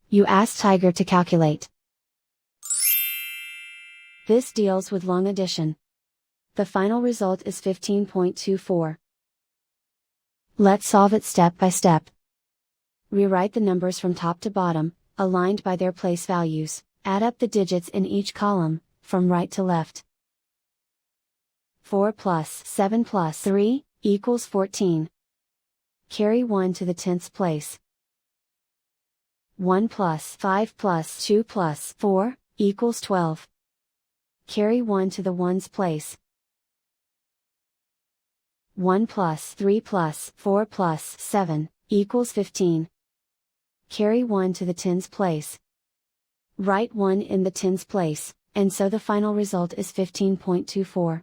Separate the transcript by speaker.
Speaker 1: You ask Tiger to calculate. This deals with long addition. The final result is 15.24. Let's solve it step by step. Rewrite the numbers from top to bottom, aligned by their place values, add up the digits in each column, from right to left. 4 plus 7 plus 3, equals 14. Carry 1 to the 10th place. 1 plus 5 plus 2 plus 4, equals 12. Carry 1 to the 1's place. 1 plus 3 plus 4 plus 7, equals 15. Carry 1 to the 10's place. Write 1 in the 10's place, and so the final result is 15.24.